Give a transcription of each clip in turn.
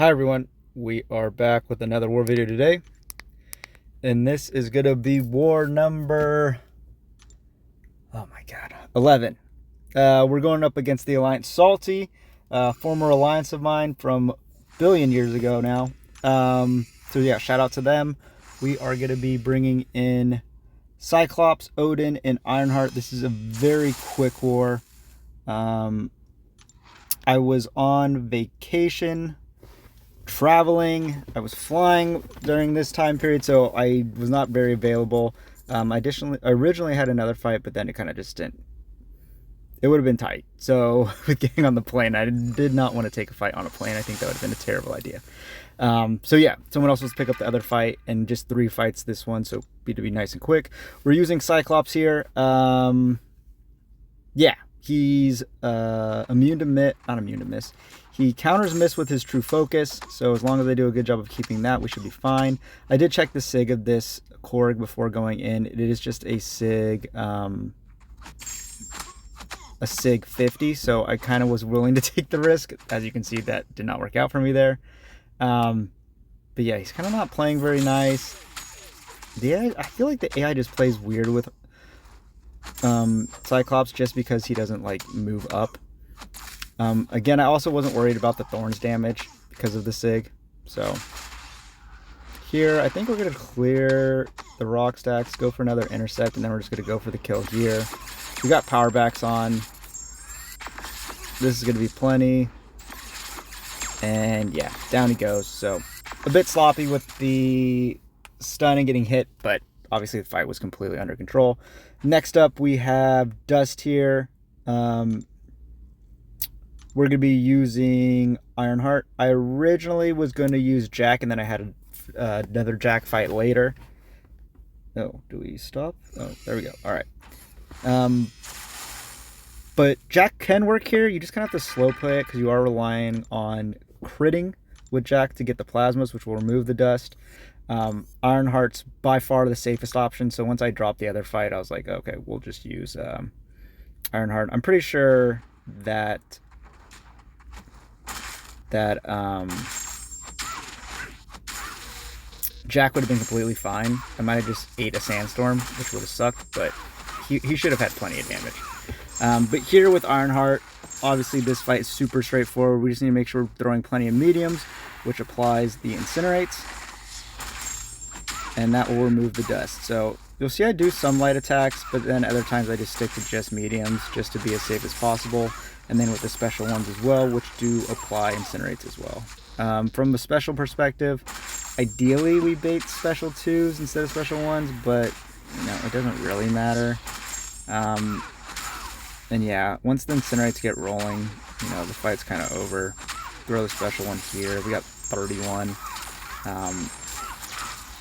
Hi everyone, we are back with another war video today, and this is gonna be war number, oh my god, 11. We're going up against the Alliance Salty, former alliance of mine from a billion years ago now. So yeah, shout out to them. We are gonna be bringing in Cyclops, Odin, and Ironheart. This is a very quick war. I was on vacation, traveling. I was flying during this time period, so I was not very available. I originally had another fight, but then it kind of just didn't. It would have been tight. So with getting on the plane, I did not want to take a fight on a plane. I think that would have been a terrible idea. So yeah, someone else was to pick up the other fight, and just 3 fights this one, so to be nice and quick. We're using Cyclops here. Yeah, he's immune to miss, not immune to miss. He counters miss with his true focus, so as long as they do a good job of keeping that, we should be fine. I did check the SIG of this Korg before going in. It is just a SIG 50, so I kind of was willing to take the risk. As you can see, that did not work out for me there. But yeah, he's kind of not playing very nice. I feel like the AI just plays weird with Cyclops just because he doesn't like move up. Again, I also wasn't worried about the Thorns damage because of the SIG. So here, I think we're going to clear the rock stacks, go for another intercept, and then we're just going to go for the kill here. We got power backs on. This is going to be plenty. And yeah, down he goes. So a bit sloppy with the stun and getting hit, but obviously the fight was completely under control. Next up, we have Dust here. We're going to be using Ironheart. I originally was going to use Jack, and then I had another Jack fight later. Oh, do we stop? Oh, there we go. All right. But Jack can work here. You just kind of have to slow play it because you are relying on critting with Jack to get the plasmas, which will remove the dust. Ironheart's by far the safest option, so once I dropped the other fight, I was like, okay, we'll just use Ironheart. I'm pretty sure that Jack would have been completely fine. I might have just ate a sandstorm, which would have sucked, but he should have had plenty of damage. But here with Ironheart, obviously this fight is super straightforward. We just need to make sure we're throwing plenty of mediums, which applies the incinerates, and that will remove the dust. So you'll see I do some light attacks, but then other times I just stick to just mediums just to be as safe as possible. And then with the special ones as well, which do apply incinerates as well. From a special perspective, ideally we bait special 2s instead of special 1s, but you know, it doesn't really matter. And yeah, once the incinerates get rolling, you know, the fight's kind of over. Throw the special 1 here. We got 31.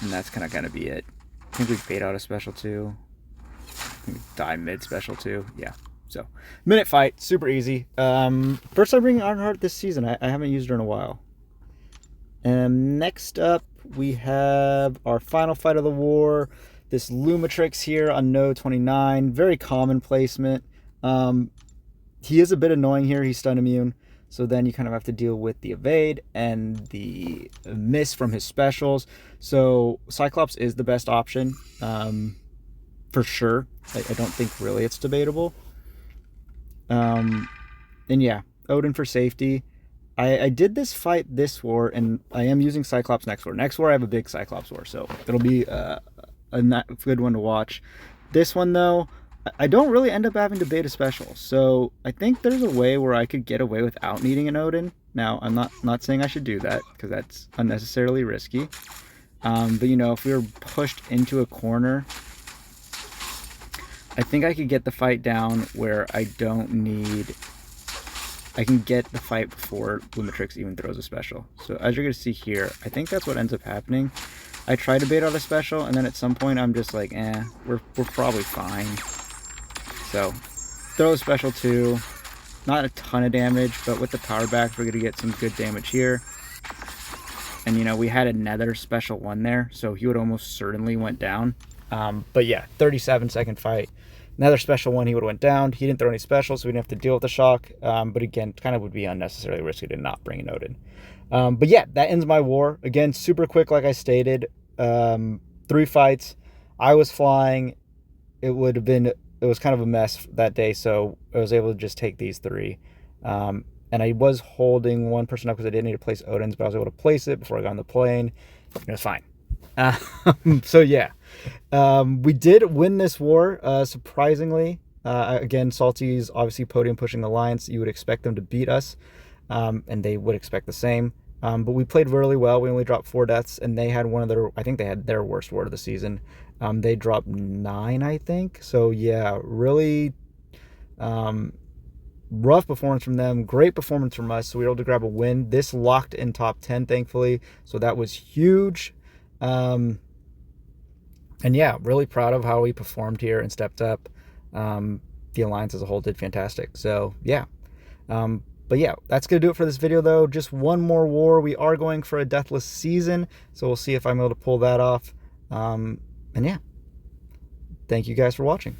And that's kind of going to be it. I think we bait out a special 2. I think we die mid special 2. Yeah. So, minute fight, super easy. First time bringing Ironheart this season. I haven't used her in a while. And next up, we have our final fight of the war. This Lumatrix here on node 29. Very common placement. He is a bit annoying here. He's stun immune. So then you kind of have to deal with the evade and the miss from his specials. So Cyclops is the best option, for sure. I don't think really it's debatable. And yeah, Odin for safety. I did this fight this war, and I am using Cyclops next war. Next war I have a big Cyclops war, so it'll be a good one to watch. This one though, I don't really end up having to bait a special, so I think there's a way where I could get away without needing an Odin. Now, I'm not saying I should do that, because that's unnecessarily risky. But you know, if we were pushed into a corner, I think I could get the fight down where I can get the fight before Lumatrix even throws a special. So as you're going to see here, I think that's what ends up happening. I try to bait out a special, and then at some point I'm just like, we're probably fine. So throw a special 2. Not a ton of damage, but with the power backs, we're going to get some good damage here. And you know, we had another special 1 there, so he would almost certainly went down. But yeah, 37-second fight. Another special one, he would have went down. He didn't throw any specials, so we didn't have to deal with the shock. But again, kind of would be unnecessarily risky to not bring an Odin. But yeah, that ends my war. Again, super quick, like I stated. 3 fights. I was flying. It was kind of a mess that day, so I was able to just take these 3. And I was holding one person up because I didn't need to place Odin's, but I was able to place it before I got on the plane. It was fine. So yeah, we did win this war, surprisingly. Again, Salty's obviously podium pushing alliance. You would expect them to beat us, and they would expect the same. But we played really well. We only dropped 4 deaths, and they had I think they had their worst war of the season. They dropped 9, I think. So yeah, really rough performance from them. Great performance from us. So we were able to grab a win. This locked in top 10, thankfully. So that was huge. And yeah, really proud of how we performed here and stepped up. The alliance as a whole did fantastic. So yeah. But yeah, that's going to do it for this video, though. Just one more war. We are going for a deathless season, so we'll see if I'm able to pull that off. And yeah, thank you guys for watching.